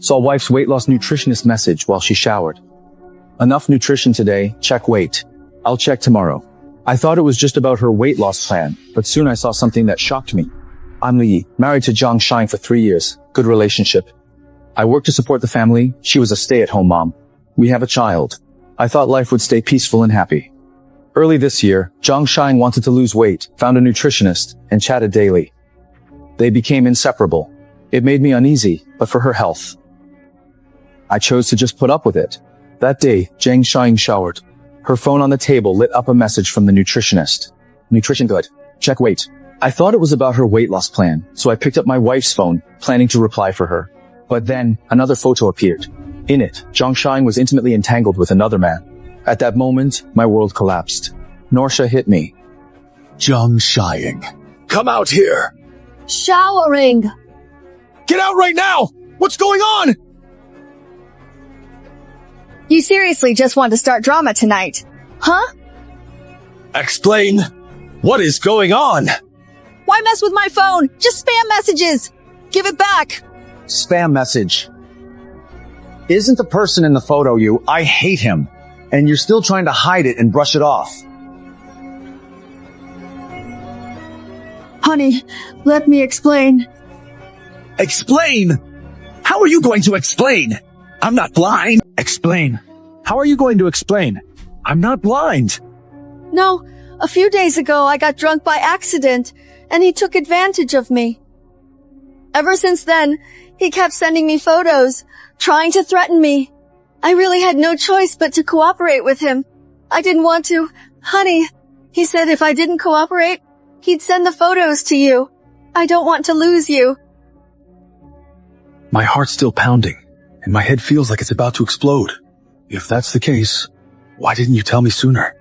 Saw wife's weight loss nutritionist message while she showered. Enough nutrition today, check weight. I'll check tomorrow. I thought it was just about her weight loss plan, but soon I saw something that shocked me. I'm Li, married to Zhang Shine for 3 years. Good relationship. I work to support the family. She was a stay-at-home mom. We have a child. I thought life would stay peaceful and happy. Early this year, Zhang Shine wanted to lose weight, found a nutritionist, and chatted daily. They became inseparable. It made me uneasy, but for her health, I chose to just put up with it. That day, Zhang Shine showered. Her phone on the table lit up a message from the nutritionist. Nutrition good. Check weight. I thought it was about her weight loss plan, so I picked up my wife's phone, planning to reply for her. But then, another photo appeared. In it, Zhang Shine was intimately entangled with another man. At that moment, my world collapsed. Nausea hit me. Zhang Shine, come out here! Showering! Get out right now! What's going on? You seriously just want to start drama tonight, huh? Explain. What is going on? Why mess with my phone? Just spam messages! Give it back! Spam message. Isn't the person in the photo you? I hate him. And you're still trying to hide it and brush it off. Honey, let me explain. Explain? How are you going to explain? I'm not blind. Explain. How are you going to explain? I'm not blind. No, a few days ago I got drunk by accident, and he took advantage of me. Ever since then, he kept sending me photos, trying to threaten me. I really had no choice but to cooperate with him. I didn't want to. Honey, he said if I didn't cooperate, he'd send the photos to you. I don't want to lose you. My heart's still pounding, and my head feels like it's about to explode. If that's the case, why didn't you tell me sooner?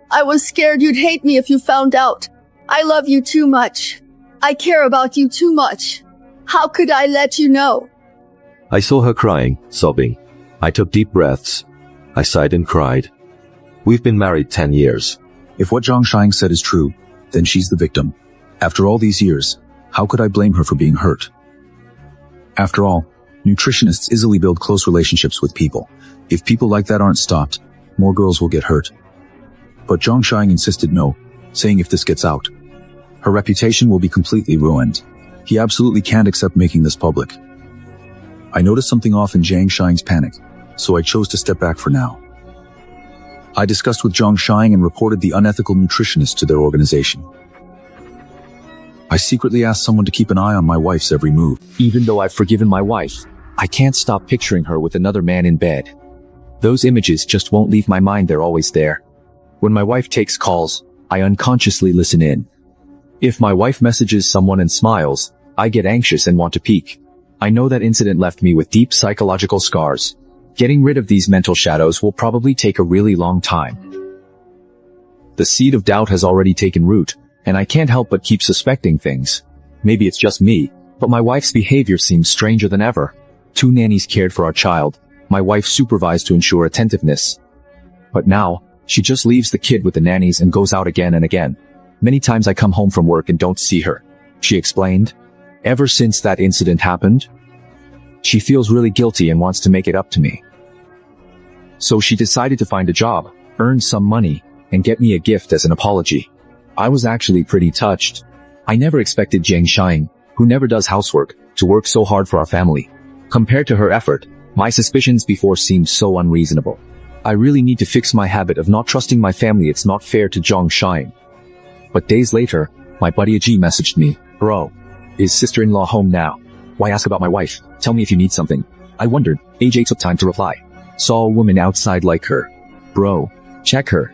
I was scared you'd hate me if you found out. I love you too much. I care about you too much. How could I let you know? I saw her crying, sobbing. I took deep breaths. I sighed and cried. We've been married 10 years. If what Zhang Shine said is true, then she's the victim. After all these years, how could I blame her for being hurt? After all, nutritionists easily build close relationships with people. If people like that aren't stopped, more girls will get hurt. But Zhang Shine insisted no, saying if this gets out, her reputation will be completely ruined. He absolutely can't accept making this public. I noticed something off in Zhang Shine's panic, so I chose to step back for now. I discussed with Zhang Shine and reported the unethical nutritionist to their organization. I secretly asked someone to keep an eye on my wife's every move. Even though I've forgiven my wife, I can't stop picturing her with another man in bed. Those images just won't leave my mind, they're always there. When my wife takes calls, I unconsciously listen in. If my wife messages someone and smiles, I get anxious and want to peek. I know that incident left me with deep psychological scars. Getting rid of these mental shadows will probably take a really long time. The seed of doubt has already taken root, and I can't help but keep suspecting things. Maybe it's just me, but my wife's behavior seems stranger than ever. 2 nannies cared for our child. My wife supervised to ensure attentiveness. But now, she just leaves the kid with the nannies and goes out again and again. Many times I come home from work and don't see her. She explained. Ever since that incident happened, she feels really guilty and wants to make it up to me. So she decided to find a job, earn some money, and get me a gift as an apology. I was actually pretty touched. I never expected Zhang Shine, who never does housework, to work so hard for our family. Compared to her effort, my suspicions before seemed so unreasonable. I really need to fix my habit of not trusting my family. It's not fair to Zhang Shine. But days later, my buddy AJ messaged me, "Bro, is sister-in-law home now? Why ask about my wife? Tell me if you need something." I wondered. AJ took time to reply. Saw a woman outside like her. "Bro, check her."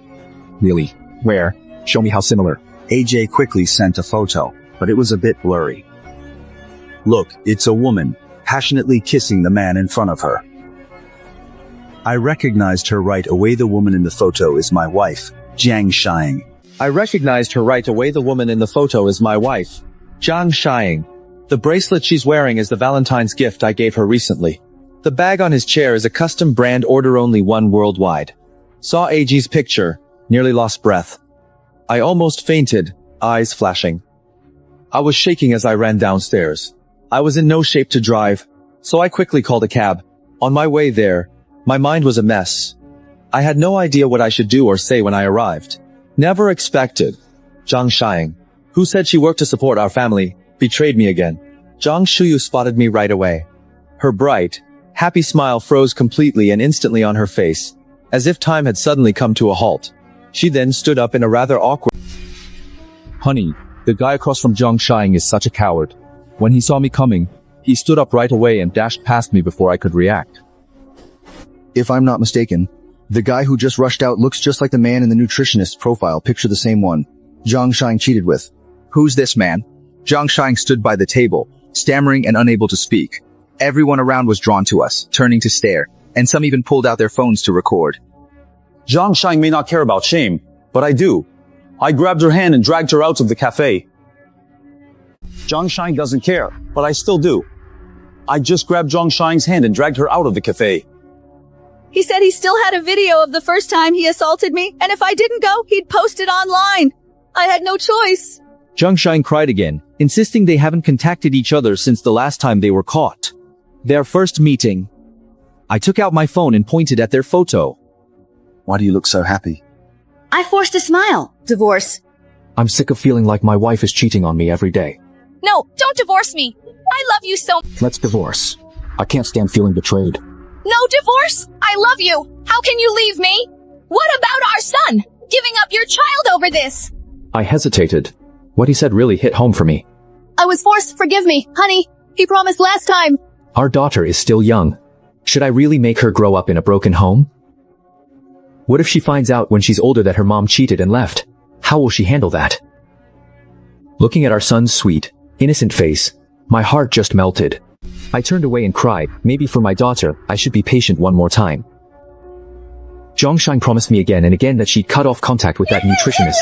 "Really? Where? Show me how similar." AJ quickly sent a photo, but it was a bit blurry. Look, it's a woman, passionately kissing the man in front of her. I recognized her right away. The woman in the photo is my wife, Zhang Shine. I recognized her right away. The woman in the photo is my wife, Zhang Shine. The bracelet she's wearing is the Valentine's gift I gave her recently. The bag on his chair is a custom brand, order only, one worldwide. Saw AJ's picture, nearly lost breath. I almost fainted, eyes flashing. I was shaking as I ran downstairs. I was in no shape to drive, so I quickly called a cab. On my way there, my mind was a mess. I had no idea what I should do or say when I arrived. Never expected. Zhang Xiang, who said she worked to support our family, betrayed me again. Zhang Shuyu spotted me right away. Her bright, happy smile froze completely and instantly on her face, as if time had suddenly come to a halt. She then stood up in a rather awkward... Honey, the guy across from Zhang Xiang is such a coward. When he saw me coming, he stood up right away and dashed past me before I could react. If I'm not mistaken, the guy who just rushed out looks just like the man in the nutritionist's profile picture, the same one Zhang Xiang cheated with. Who's this man? Zhang Xiang stood by the table, stammering and unable to speak. Everyone around was drawn to us, turning to stare, and some even pulled out their phones to record. Zhang Xiang may not care about shame, but I do. I grabbed her hand and dragged her out of the cafe. Zhang Xiang doesn't care, but I still do. I just grabbed Zhang Xiang's hand and dragged her out of the cafe. He said he still had a video of the first time he assaulted me, and if I didn't go, he'd post it online. I had no choice. Zhang Xiang cried again, insisting they haven't contacted each other since the last time they were caught. Their first meeting. I took out my phone and pointed at their photo. Why do you look so happy? I forced a smile. Divorce. I'm sick of feeling like my wife is cheating on me every day. No, don't divorce me. I love you so. Let's divorce. I can't stand feeling betrayed. No divorce? I love you. How can you leave me? What about our son? Giving up your child over this? I hesitated. What he said really hit home for me. I was forced. Forgive me, honey. He promised last time. Our daughter is still young. Should I really make her grow up in a broken home? What if she finds out when she's older that her mom cheated and left? How will she handle that? Looking at our son's sweet, innocent face, my heart just melted. I turned away and cried. Maybe for my daughter, I should be patient one more time. Zhang Xiang promised me again and again that she'd cut off contact with that nutritionist.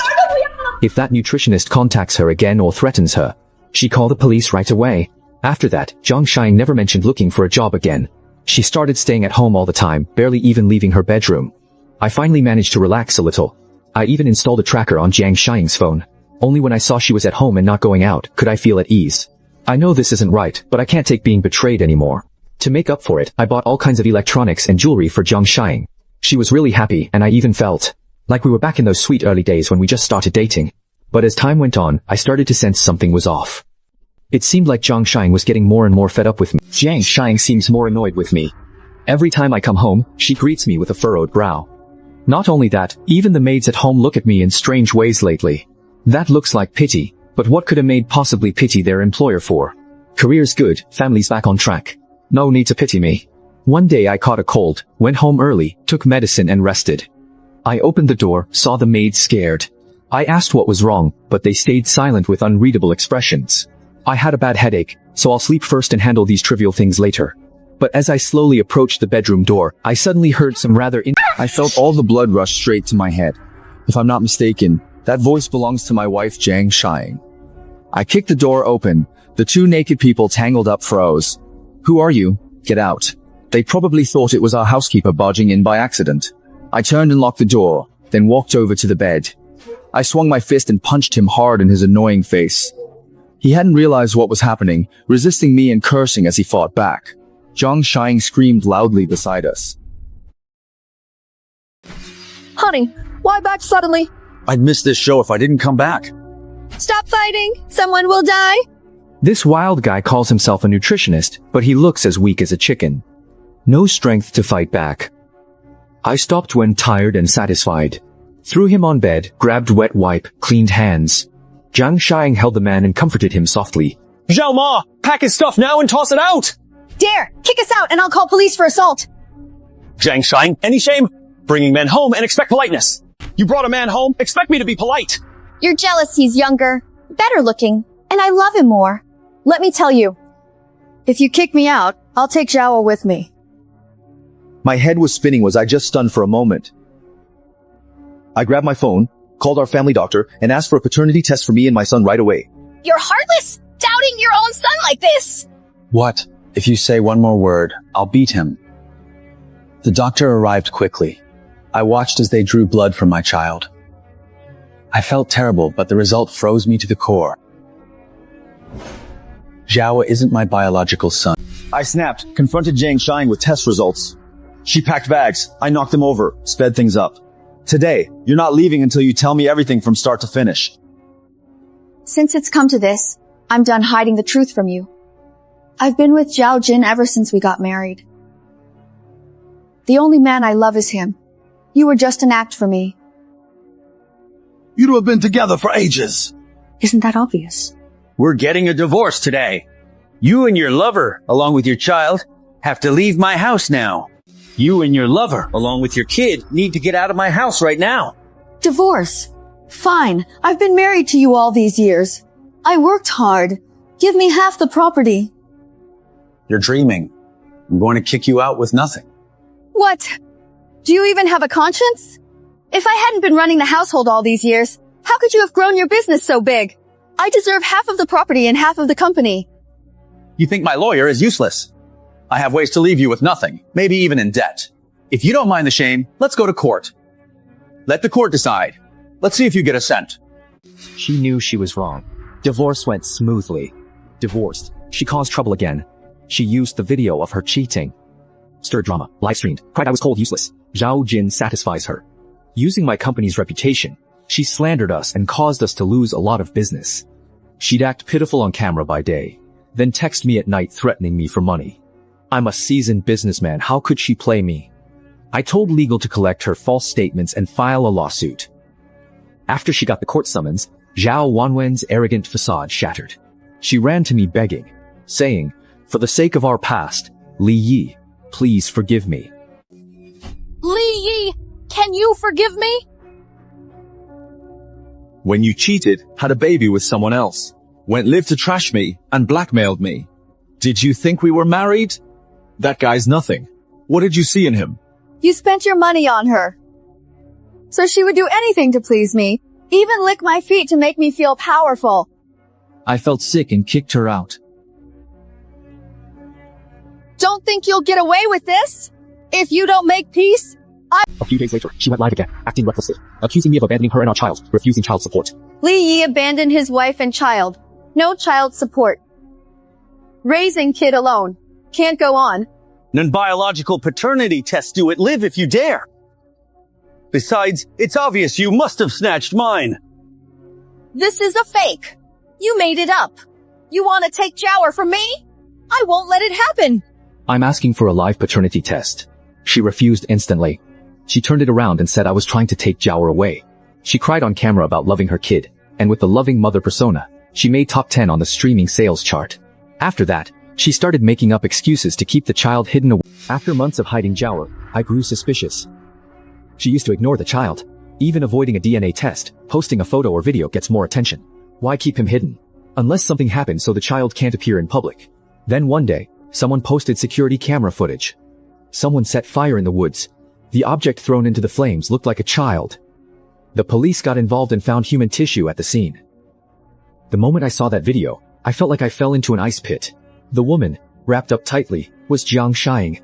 If that nutritionist contacts her again or threatens her, she called the police right away. After that, Zhang Xiang never mentioned looking for a job again. She started staying at home all the time, barely even leaving her bedroom. I finally managed to relax a little. I even installed a tracker on Zhang Xiang's phone. Only when I saw she was at home and not going out, could I feel at ease. I know this isn't right, but I can't take being betrayed anymore. To make up for it, I bought all kinds of electronics and jewelry for Zhang Xiang. She was really happy, and I even felt like we were back in those sweet early days when we just started dating. But as time went on, I started to sense something was off. It seemed like Zhang Xiang was getting more and more fed up with me. Zhang Xiang seems more annoyed with me. Every time I come home, she greets me with a furrowed brow. Not only that, even the maids at home look at me in strange ways lately. That looks like pity, but what could a maid possibly pity their employer for? Career's good, family's back on track. No need to pity me. One day I caught a cold, went home early, took medicine and rested. I opened the door, saw the maids scared. I asked what was wrong, but they stayed silent with unreadable expressions. I had a bad headache, so I'll sleep first and handle these trivial things later. But as I slowly approached the bedroom door, I suddenly heard some I felt all the blood rush straight to my head. If I'm not mistaken, that voice belongs to my wife Zhang Xiang. I kicked the door open. The two naked people tangled up froze. Who are you? Get out. They probably thought it was our housekeeper barging in by accident. I turned and locked the door, then walked over to the bed. I swung my fist and punched him hard in his annoying face. He hadn't realized what was happening, resisting me and cursing as he fought back. Zhang Xiang screamed loudly beside us. Honey, why back suddenly? I'd miss this show if I didn't come back. Stop fighting. Someone will die. This wild guy calls himself a nutritionist, but he looks as weak as a chicken. No strength to fight back. I stopped when tired and satisfied. Threw him on bed, grabbed wet wipe, cleaned hands. Zhang Xiang held the man and comforted him softly. Zhao Ma, pack his stuff now and toss it out! Dare, kick us out and I'll call police for assault. Zhang Xiang, any shame? Bringing men home and expect politeness. You brought a man home, expect me to be polite. You're jealous he's younger, better looking, and I love him more. Let me tell you, if you kick me out, I'll take Zhao with me. My head was spinning. Was I just stunned for a moment? I grabbed my phone, called our family doctor, and asked for a paternity test for me and my son right away. You're heartless, doubting your own son like this. What? If you say one more word, I'll beat him. The doctor arrived quickly. I watched as they drew blood from my child. I felt terrible, but the result froze me to the core. Zhao isn't my biological son. I snapped, confronted Jiang Shine with test results. She packed bags. I knocked them over, sped things up. Today, you're not leaving until you tell me everything from start to finish. Since it's come to this, I'm done hiding the truth from you. I've been with Zhao Jin ever since we got married. The only man I love is him. You were just an act for me. You two have been together for ages. Isn't that obvious? We're getting a divorce today. You and your lover, along with your child, have to leave my house now. You and your lover, along with your kid, need to get out of my house right now. Divorce. Fine. I've been married to you all these years. I worked hard. Give me half the property. You're dreaming. I'm going to kick you out with nothing. What? Do you even have a conscience? If I hadn't been running the household all these years, how could you have grown your business so big? I deserve half of the property and half of the company. You think my lawyer is useless? I have ways to leave you with nothing, maybe even in debt. If you don't mind the shame, let's go to court. Let the court decide. Let's see if you get a cent. She knew she was wrong. Divorce went smoothly. Divorced. She caused trouble again. She used the video of her cheating. Stir drama. Live streamed. Cried I was cold, useless. Zhao Jin satisfies her. Using my company's reputation, she slandered us and caused us to lose a lot of business. She'd act pitiful on camera by day, then text me at night threatening me for money. I'm a seasoned businessman. How could she play me? I told legal to collect her false statements and file a lawsuit. After she got the court summons, Zhao Wanwen's arrogant facade shattered. She ran to me begging, saying, "For the sake of our past, Li Yi, please forgive me." Li Yi, can you forgive me? When you cheated, had a baby with someone else, went live to trash me, and blackmailed me. Did you think we were married? That guy's nothing. What did you see in him? You spent your money on her. So she would do anything to please me, even lick my feet to make me feel powerful. I felt sick and kicked her out. Don't think you'll get away with this? If you don't make peace, A few days later, she went live again, acting recklessly, accusing me of abandoning her and our child, refusing child support. Li Yi abandoned his wife and child. No child support. Raising kid alone. Can't go on. Non-biological paternity tests do it. Live if you dare. Besides, it's obvious you must have snatched mine. This is a fake. You made it up. You want to take Jower from me? I won't let it happen. I'm asking for a live paternity test. She refused instantly. She turned it around and said I was trying to take Jower away. She cried on camera about loving her kid, and with the loving mother persona, she made top 10 on the streaming sales chart. After that, she started making up excuses to keep the child hidden away. After months of hiding Jower, I grew suspicious. She used to ignore the child. Even avoiding a DNA test, posting a photo or video gets more attention. Why keep him hidden? Unless something happens so the child can't appear in public. Then one day, someone posted security camera footage. Someone set fire in the woods. The object thrown into the flames looked like a child. The police got involved and found human tissue at the scene. The moment I saw that video, I felt like I fell into an ice pit. The woman, wrapped up tightly, was Jiang Shine.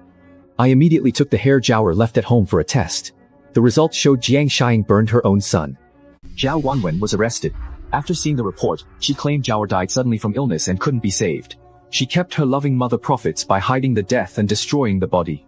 I immediately took the hair Jower left at home for a test. The results showed Jiang Shine burned her own son. Zhao Wanwen was arrested. After seeing the report, she claimed Jower died suddenly from illness and couldn't be saved. She kept her loving mother profits by hiding the death and destroying the body.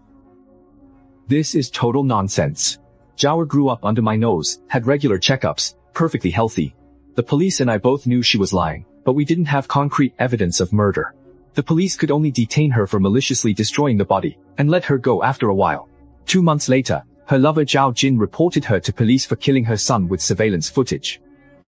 This is total nonsense. Jower grew up under my nose, had regular checkups, perfectly healthy. The police and I both knew she was lying, but we didn't have concrete evidence of murder. The police could only detain her for maliciously destroying the body, and let her go after a while. 2 months later, her lover Zhao Jin reported her to police for killing her son with surveillance footage.